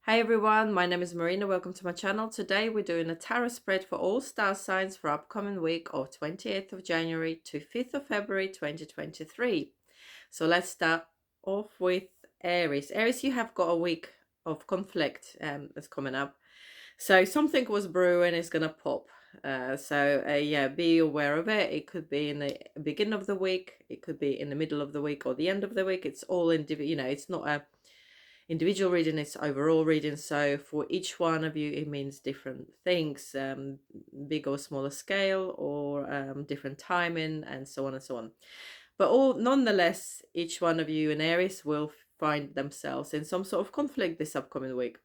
Hey everyone, my name is Marina. Welcome to my channel. Today we're doing a tarot spread for all star signs for upcoming week of 28th of January to 5th of February 2023. So let's start off with Aries. Aries, you have got a week of conflict that's coming up. So something was brewing, it's going to pop. Yeah, be aware of it. It could be in the beginning of the week, it could be in the middle of the week or the end of the week. It's all individual, it's not a individual reading, it's overall reading. So for each one of you, it means different things, big or smaller scale, or different timing, and so on and so on. But all nonetheless, each one of you in Aries will find themselves in some sort of conflict this upcoming week.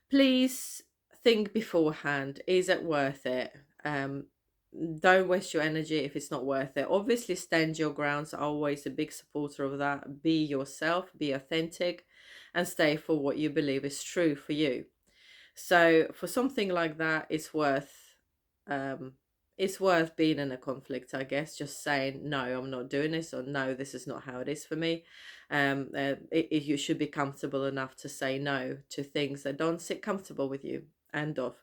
Please think beforehand, is it worth it? Don't waste your energy if it's not worth it. Obviously, stand your grounds. Always a big supporter of that. Be yourself, be authentic, and stay for what you believe is true for you. So for something like that, it's worth being in a conflict, I guess. Just saying, no, I'm not doing this, or no, this is not how it is for me. You should be comfortable enough to say no to things that don't sit comfortable with you. End of.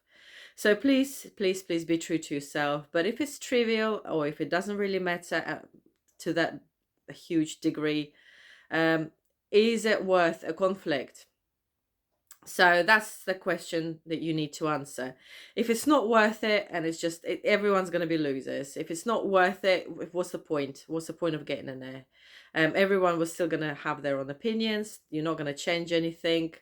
So please, please, please be true to yourself. But if it's trivial, or if it doesn't really matter to that huge degree, is it worth a conflict? So that's the question that you need to answer. If it's not worth it, and it's just everyone's going to be losers. If it's not worth it, what's the point? What's the point of getting in there? Everyone was still going to have their own opinions. You're not going to change anything.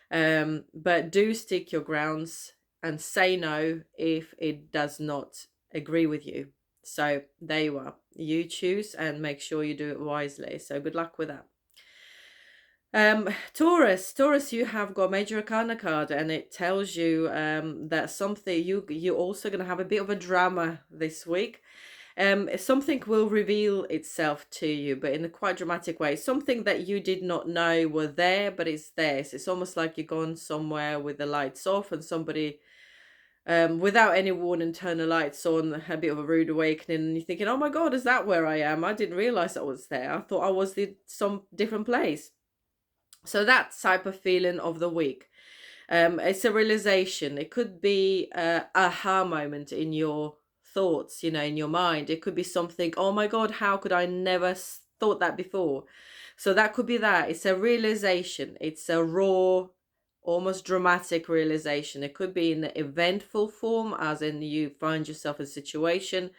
But do stick your grounds and say no if it does not agree with you. So there you are. You choose and make sure you do it wisely. So good luck with that. Taurus, you have got Major Arcana card, and it tells you that something you're also going to have a bit of a drama this week. Something will reveal itself to you, but in a quite dramatic way. Something that you did not know were there, but it's there. So it's almost like you're gone somewhere with the lights off, and somebody, without any warning, turn the lights on. A bit of a rude awakening, and you're thinking, "Oh my God, is that where I am? I didn't realize I was there. I thought I was in some different place." So that type of feeling of the week. It's a realization. It could be a aha moment in your thoughts, in your mind. It could be something, oh my God, how could I never thought that before? So that could be that. It's a realization. It's a raw, almost dramatic realization. It could be in the eventful form, as in you find yourself in a situation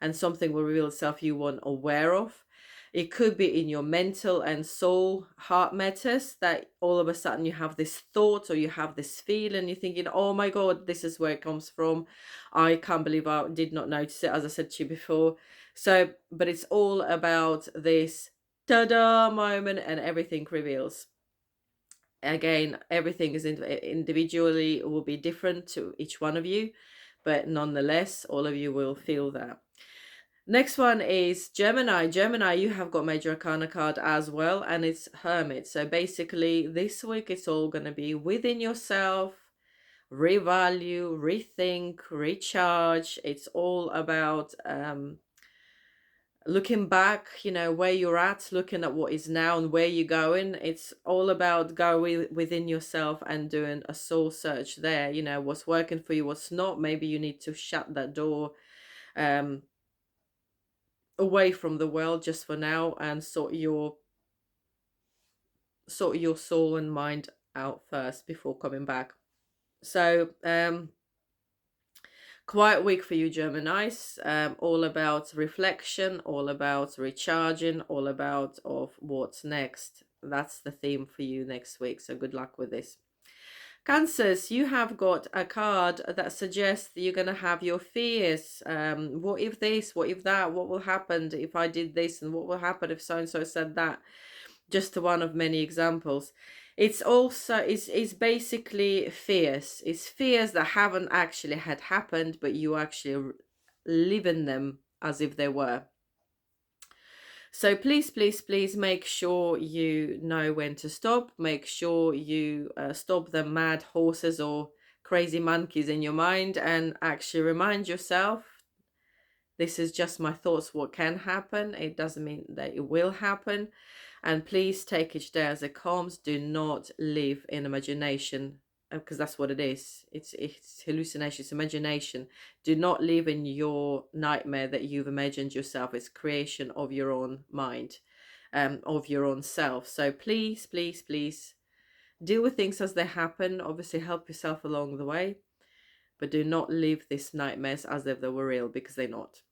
and something will reveal itself you weren't aware of. It could be in your mental and soul heart matters that all of a sudden you have this thought or you have this feeling. You're thinking, oh my God, this is where it comes from. I can't believe I did not notice it, as I said to you before. So, but it's all about this ta-da moment, and everything reveals. Again, everything is individually will be different to each one of you, but nonetheless, all of you will feel that. Next one is Gemini. Gemini, you have got Major Arcana card as well, and it's Hermit. So basically, this week it's all going to be within yourself, revalue, rethink, recharge. It's all about looking back, where you're at, looking at what is now and where you're going. It's all about going within yourself and doing a soul search there. What's working for you, what's not. Maybe you need to shut that door away from the world just for now and sort your soul and mind out first before coming back. So quiet week for you, Geminis. All about reflection, all about recharging, all about of what's next. That's the theme for you next week, so good luck with this. Cancers, you have got a card that suggests that you're going to have your fears. What if this? What if that? What will happen if I did this? And what will happen if so-and-so said that? Just one of many examples. It's also, it's basically fears. It's fears that haven't actually had happened, but you actually live in them as if they were. So please, please, please make sure you know when to stop. Make sure you stop the mad horses or crazy monkeys in your mind and actually remind yourself, this is just my thoughts, what can happen. It doesn't mean that it will happen. And please take each day as it comes. Do not live in imagination, because that's what it is. It's hallucination, it's imagination. Do not live in your nightmare that you've imagined yourself. It's creation of your own mind, of your own self. So please, please, please deal with things as they happen. Obviously, help yourself along the way, but do not live these nightmares as if they were real, because they're not.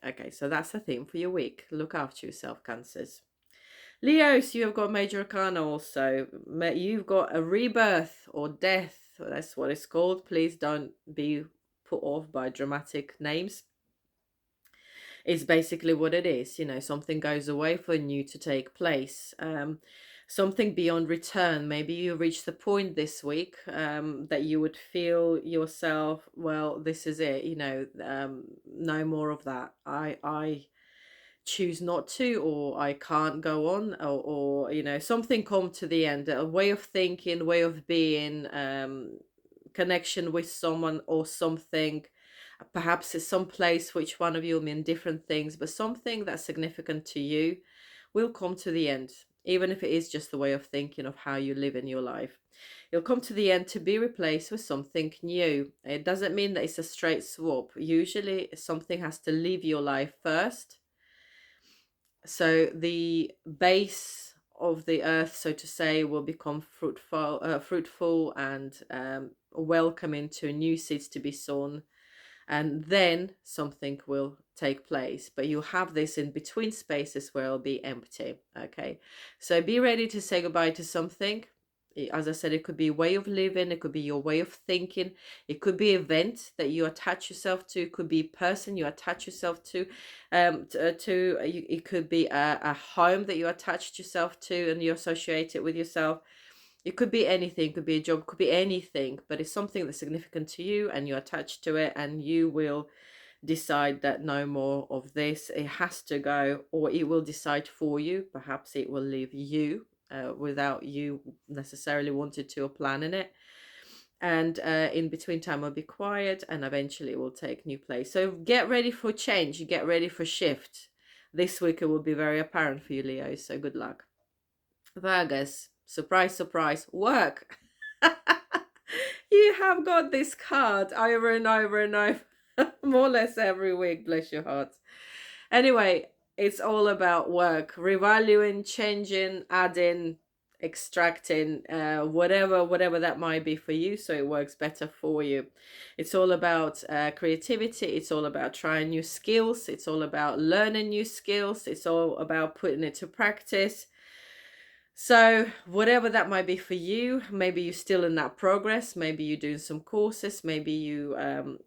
Okay, so that's the theme for your week. Look after yourself, Cancers. Leos, you have got major arcana also. You've got a rebirth or death. That's what it's called. Please don't be put off by dramatic names. It's basically what it is. You know, something goes away for new to take place. Something beyond return. Maybe you reach the point this week that you would feel yourself, well, this is it. You know, no more of that. I choose not to, or I can't go on, or you know, something come to the end, a way of thinking, way of being, connection with someone or something. Perhaps it's some place for each one of you will mean different things, but something that's significant to you will come to the end, even if it is just the way of thinking of how you live in your life. It'll come to the end to be replaced with something new. It doesn't mean that it's a straight swap. Usually something has to leave your life first, so the base of the earth, so to say, will become fruitful and welcoming to new seeds to be sown, and then something will take place. But you have this in between spaces where it'll be empty. Okay, so be ready to say goodbye to something. As I said, it could be a way of living, it could be your way of thinking, it could be an event that you attach yourself to, it could be a person you attach yourself to, it could be a home that you attached yourself to and you associate it with yourself. It could be anything, it could be a job, it could be anything, but it's something that's significant to you and you're attached to it, and you will decide that no more of this, it has to go, or it will decide for you. Perhaps it will leave you without you necessarily wanted to or planning it. And in between time will be quiet, and eventually it will take new place. So get ready for change, get ready for shift. This week it will be very apparent for you, Leo, so good luck. Virgos, surprise, surprise, work. You have got this card over and over and over, more or less every week, bless your heart. Anyway, it's all about work, revaluing, changing, adding, extracting, whatever that might be for you, so it works better for you. It's all about creativity. It's all about trying new skills. It's all about learning new skills. It's all about putting it to practice. So whatever that might be for you, maybe you're still in that progress, maybe you're doing some courses, maybe you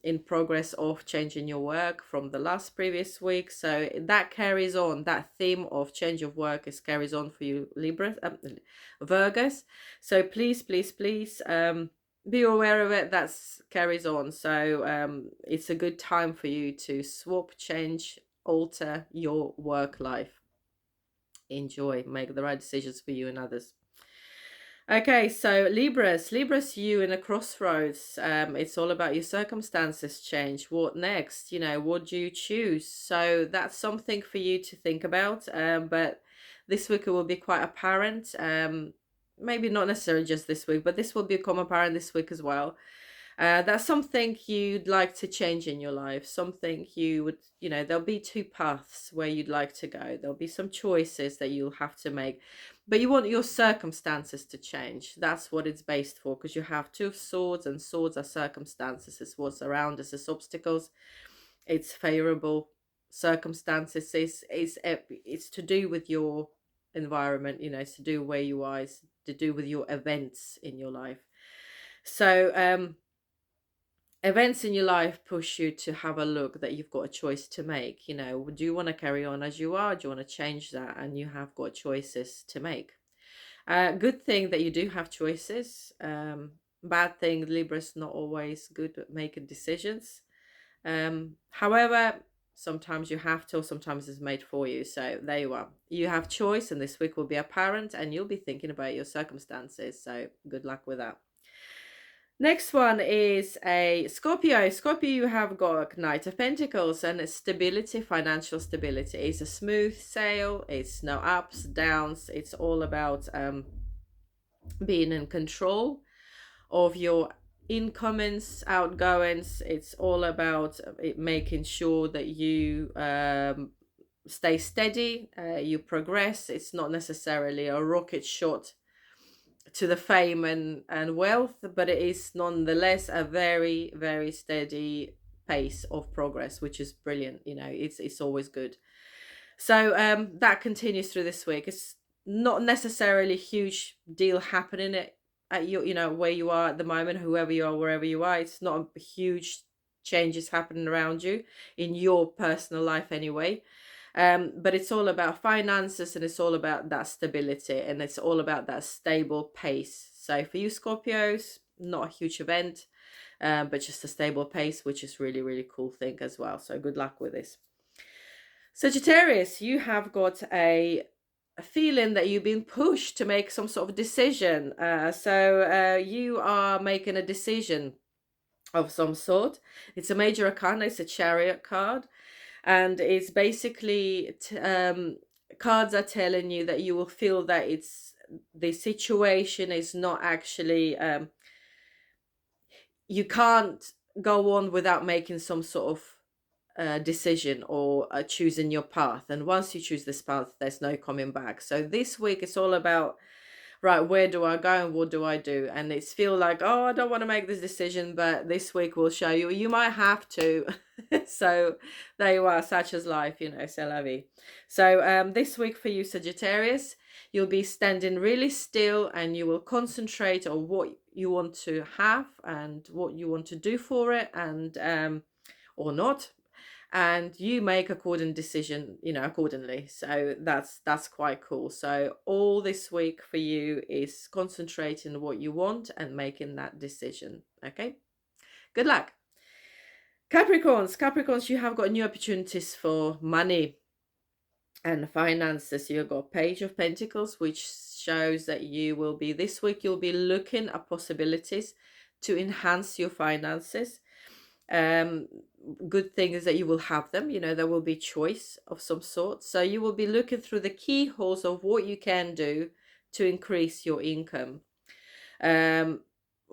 in progress of changing your work from the last previous week. So that carries on, that theme of change of work is carries on for you, Libra, Virgos. So please, please, please be aware of it. That's carries on. So it's a good time for you to swap, change, alter your work life. Enjoy, make the right decisions for you and others. Okay, so Libras, you in a crossroads. It's all about your circumstances change. What next? You know, what do you choose? So that's something for you to think about. But this week it will be quite apparent. Maybe not necessarily just this week, but this will become apparent this week as well. That's something you'd like to change in your life, something you would, you know, there'll be two paths where you'd like to go. There'll be some choices that you'll have to make, but you want your circumstances to change. That's what it's based for, because you have two swords, and swords are circumstances. It's what's around us, it's obstacles, it's favorable circumstances. It's to do with your environment, you know, it's to do where you are, it's to do with your events in your life. So events in your life push you to have a look that you've got a choice to make. You know, do you want to carry on as you are? Do you want to change that? And you have got choices to make. Good thing that you do have choices. Bad thing, Libra's not always good at making decisions. However, sometimes you have to, or sometimes it's made for you. So there you are. You have choice, and this week will be apparent, and you'll be thinking about your circumstances. So good luck with that. Next one is a Scorpio. Scorpio, you have got Knight of Pentacles, and it's stability, financial stability. It's a smooth sail. It's no ups, downs. It's all about being in control of your incomings, outgoings. It's all about it making sure that you stay steady, you progress. It's not necessarily a rocket shot to the fame and wealth, but it is nonetheless a very, very steady pace of progress, which is brilliant. You know, it's always good. So that continues through this week. It's not necessarily a huge deal happening at you know, where you are at the moment, whoever you are, wherever you are. It's not a huge changes happening around you in your personal life anyway. But it's all about finances, and it's all about that stability, and it's all about that stable pace. So for you Scorpios, not a huge event, but just a stable pace, which is really, really cool thing as well. So good luck with this. Sagittarius, you have got a feeling that you've been pushed to make some sort of decision. So you are making a decision of some sort. It's a major arcana, it's a chariot card. And it's basically cards are telling you that you will feel that the situation is not actually you can't go on without making some sort of decision or choosing your path. And once you choose this path, there's no coming back. So this week it's all about, right, where do I go and what do I do? And it's feel like, oh, I don't want to make this decision, but this week will show you you might have to. So there you are, such as life, you know, c'est la vie. So this week for you Sagittarius, you'll be standing really still, and you will concentrate on what you want to have and what you want to do for it, and or not, and you make according decision, you know, accordingly. So that's quite cool. So all this week for you is concentrating on what you want and making that decision. Okay, good luck. Capricorns, you have got new opportunities for money and finances. You've got Page of Pentacles, which shows that you will be, this week you'll be looking at possibilities to enhance your finances. Good thing is that you will have them, you know, there will be choice of some sort. So you will be looking through the keyholes of what you can do to increase your income,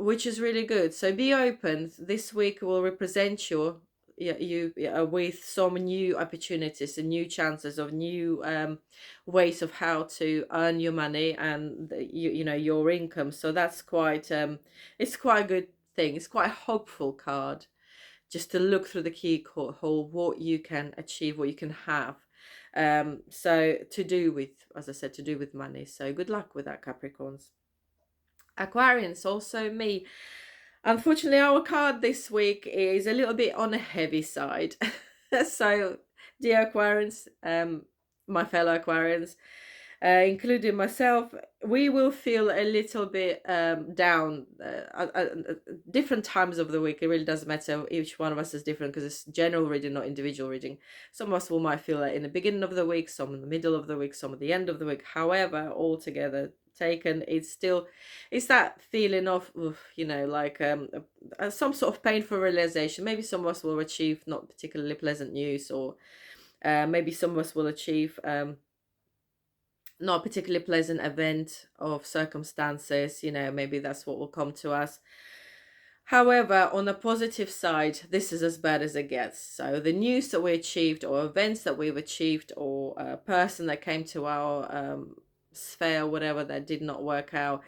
which is really good. So be open. This week will represent you with some new opportunities and new chances of new ways of how to earn your money and you know, your income. So that's quite it's quite a good thing. It's quite a hopeful card, just to look through the keyhole, what you can achieve, what you can have. So to do with, as I said, to do with money. So good luck with that, Capricorns. Aquarians, also me. Unfortunately, our card this week is a little bit on a heavy side. So, dear Aquarians, my fellow Aquarians, including myself, we will feel a little bit down different times of the week. It really doesn't matter. Each one of us is different because it's general reading, not individual reading. Some of us might feel that in the beginning of the week, some in the middle of the week, some at the end of the week. However, all together taken, it's that feeling of, you know, like some sort of painful realization. Maybe some of us will achieve not particularly pleasant news, or maybe some of us will achieve not a particularly pleasant event of circumstances, you know, maybe that's what will come to us. However, on the positive side, this is as bad as it gets. So the news that we achieved, or events that we've achieved, or a person that came to our sphere, whatever, that did not work out,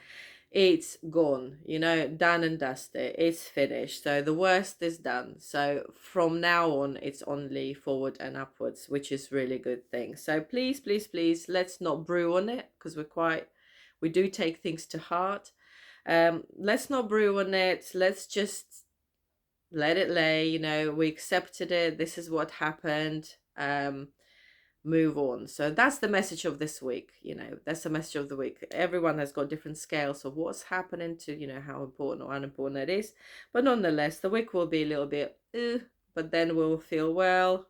it's gone, you know, done and dusted. It's finished. So the worst is done. So from now on, it's only forward and upwards, which is really good thing. So please, please, please, let's not brew on it, because we do take things to heart. Let's not brew on it. Let's just let it lay. You know, we accepted it. This is what happened. Move on. So that's the message of this week. You know, that's the message of the week. Everyone has got different scales of what's happening to, you know, how important or unimportant it is. But nonetheless, the week will be a little bit, but then we'll feel, well,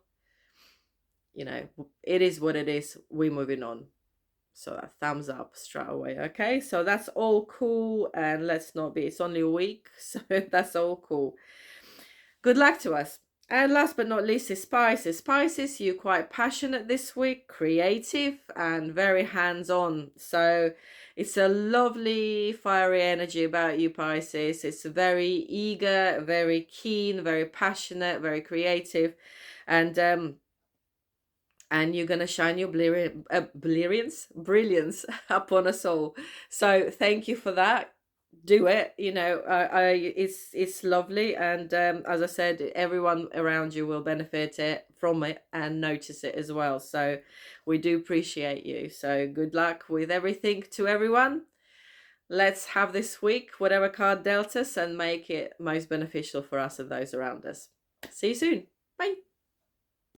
you know, it is what it is. We're moving on. So that thumbs up straight away. Okay, so that's all cool, and let's not be, it's only a week, so that's all cool. Good luck to us. And last but not least is Pisces. Pisces, you're quite passionate this week, creative, and very hands-on. So it's a lovely fiery energy about you, Pisces. It's very eager, very keen, very passionate, very creative, and you're gonna shine your brilliance upon us all. So thank you for that. Do it. You know, it's lovely, and as I said, everyone around you will benefit from it and notice it as well. So we do appreciate you. So good luck with everything to everyone. Let's have this week whatever card dealt us and make it most beneficial for us and those around us. See you soon. Bye.